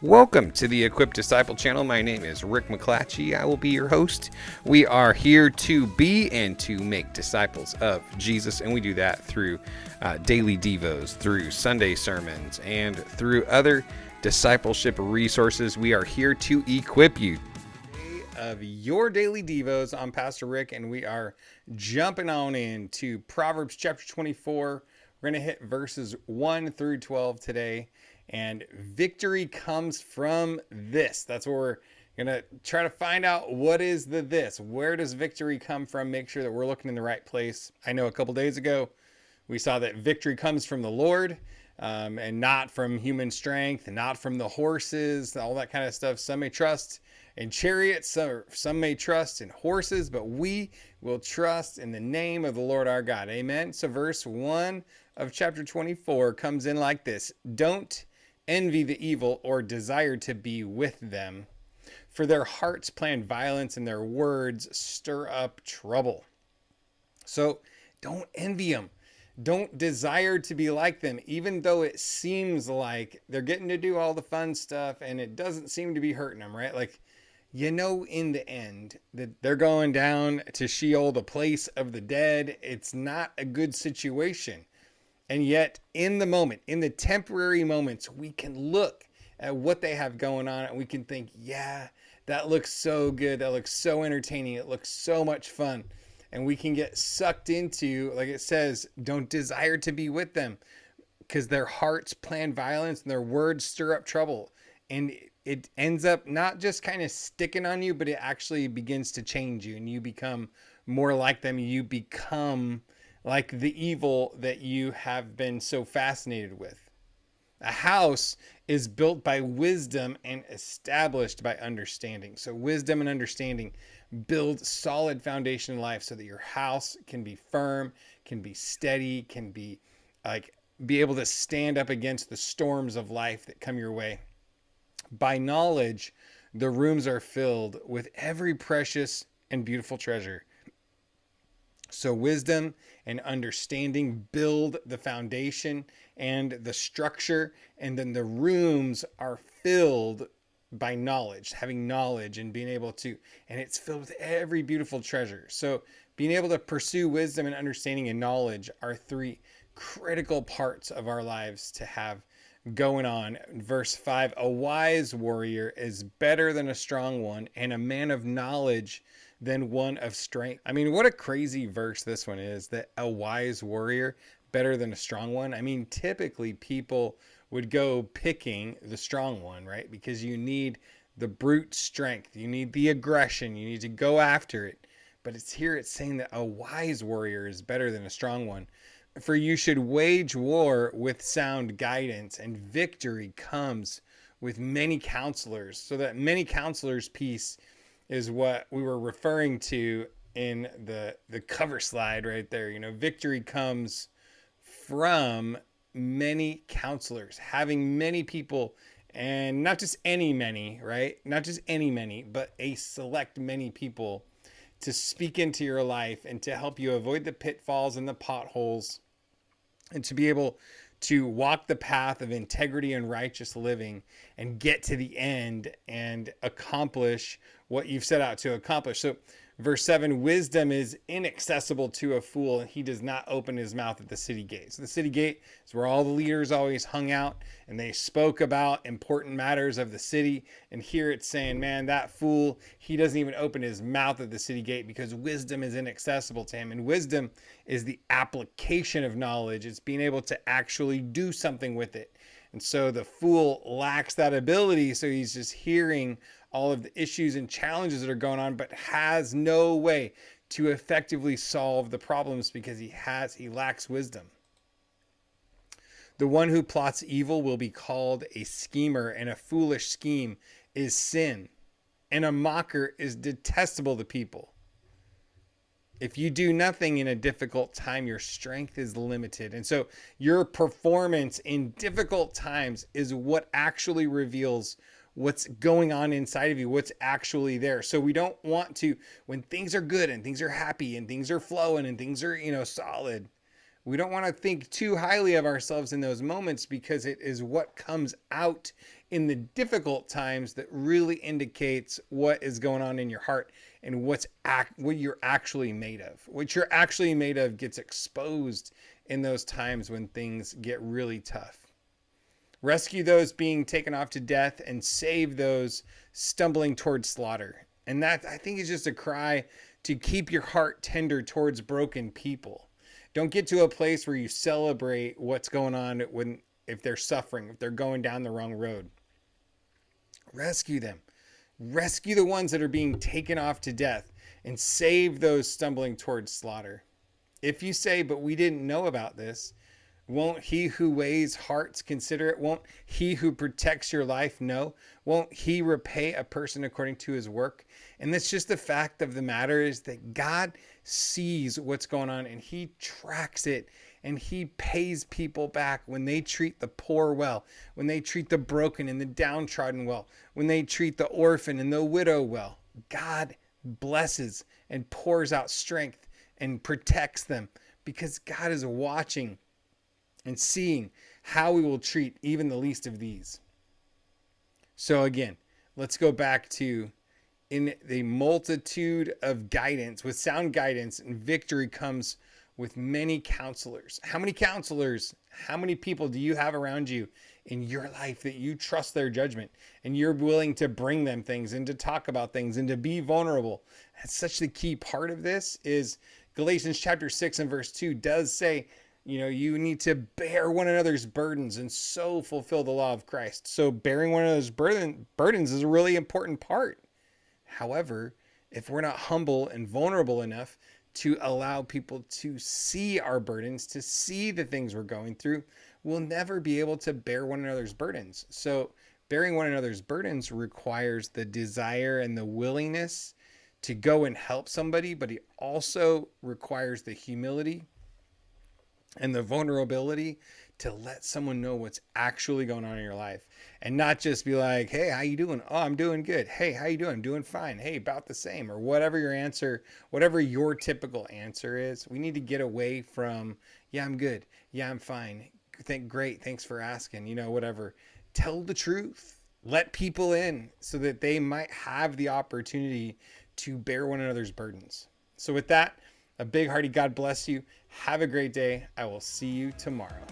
Welcome to the Equipped Disciple channel. My name is Rick McClatchy. I will be your host. We are here to be and to make disciples of Jesus, and we do that through daily devos, through Sunday sermons, and through other discipleship resources. We are here to equip you. Of your daily devos, I'm Pastor Rick, and we are jumping on into Proverbs chapter 24. We're going to hit verses 1 through 12 today. And victory comes from this. That's where we're going to try to find out what is the this. Where does victory come from? Make sure that we're looking in the right place. I know a couple days ago we saw that victory comes from the Lord and not from human strength, and not from the horses, all that kind of stuff. Some may trust in chariots, some may trust in horses, but we will trust in the name of the Lord our God. Amen. So verse 1 of chapter 24 comes in like this. Don't envy the evil or desire to be with them, for their hearts plan violence and their words stir up trouble. So don't envy them. Don't desire to be like them, even though it seems like they're getting to do all the fun stuff and it doesn't seem to be hurting them, right? Like, you know, in the end that they're going down to Sheol, the place of the dead. It's not a good situation. And yet, in the moment, in the temporary moments, we can look at what they have going on and we can think, yeah, that looks so good. That looks so entertaining. It looks so much fun. And we can get sucked into, like it says, don't desire to be with them, because their hearts plan violence and their words stir up trouble. And it ends up not just kind of sticking on you, but it actually begins to change you and you become more like them. You become like the evil that you have been so fascinated with. A house is built by wisdom and established by understanding. So wisdom and understanding build solid foundation in life so that your house can be firm, can be steady, can be able to stand up against the storms of life that come your way. By knowledge, the rooms are filled with every precious and beautiful treasure. So wisdom and understanding build the foundation and the structure, and then the rooms are filled by knowledge, having knowledge and being able to, and it's filled with every beautiful treasure. So being able to pursue wisdom and understanding and knowledge are three critical parts of our lives to have going on. Verse 5, a wise warrior is better than a strong one, and a man of knowledge than one of strength. I mean, what a crazy verse this one is, that a wise warrior better than a strong one. I mean, typically people would go picking the strong one, right? Because you need the brute strength, you need the aggression, you need to go after it. But it's saying that a wise warrior is better than a strong one. For you should wage war with sound guidance, and victory comes with many counselors. So that many counselors piece is what we were referring to in the cover slide right there. You know, victory comes from many counselors, having many people, and not just any many, right? Not just any many, but a select many people to speak into your life and to help you avoid the pitfalls and the potholes, and to be able to walk the path of integrity and righteous living and get to the end and accomplish what you've set out to accomplish. So verse 7, wisdom is inaccessible to a fool, and he does not open his mouth at the city gate. So the city gate is where all the leaders always hung out, and they spoke about important matters of the city. And here it's saying, man, that fool, he doesn't even open his mouth at the city gate because wisdom is inaccessible to him. And wisdom is the application of knowledge. It's being able to actually do something with it. And so the fool lacks that ability. So he's just hearing all of the issues and challenges that are going on, but has no way to effectively solve the problems because he lacks wisdom. The one who plots evil will be called a schemer, and a foolish scheme is sin, and a mocker is detestable to people. If you do nothing in a difficult time, your strength is limited. And so your performance in difficult times is what actually reveals what's going on inside of you, what's actually there. So we don't want to, when things are good and things are happy and things are flowing and things are, solid, we don't want to think too highly of ourselves in those moments, because it is what comes out in the difficult times that really indicates what is going on in your heart and what you're actually made of. What you're actually made of gets exposed in those times when things get really tough. Rescue those being taken off to death and save those stumbling towards slaughter. And that, I think, is just a cry to keep your heart tender towards broken people. Don't get to a place where you celebrate what's going on if they're suffering, if they're going down the wrong road. Rescue them. Rescue the ones that are being taken off to death and save those stumbling towards slaughter. If you say, but we didn't know about this, won't he who weighs hearts consider it? Won't he who protects your life know? Won't he repay a person according to his work? And that's just the fact of the matter, is that God sees what's going on and he tracks it, and he pays people back when they treat the poor well, when they treat the broken and the downtrodden well, when they treat the orphan and the widow well. God blesses and pours out strength and protects them, because God is watching and seeing how we will treat even the least of these. So again, let's go back to, in the multitude of guidance, with sound guidance and victory comes with many counselors. How many counselors, how many people do you have around you in your life that you trust their judgment and you're willing to bring them things and to talk about things and to be vulnerable? That's such the key part of this. Is Galatians chapter 6 and verse 2 does say, you need to bear one another's burdens and so fulfill the law of Christ. So bearing one another's burdens is a really important part. However, if we're not humble and vulnerable enough to allow people to see our burdens, to see the things we're going through, we'll never be able to bear one another's burdens. So bearing one another's burdens requires the desire and the willingness to go and help somebody, but it also requires the humility and the vulnerability to let someone know what's actually going on in your life, and not just be like, hey, how you doing? Oh, I'm doing good. Hey, how you doing? I'm doing fine. Hey, about the same, or whatever your answer, whatever your typical answer is. We need to get away from, yeah, I'm good. Yeah, I'm fine. Great. Thanks for asking, whatever. Tell the truth. Let people in so that they might have the opportunity to bear one another's burdens. So with that, a big hearty God bless you. Have a great day. I will see you tomorrow.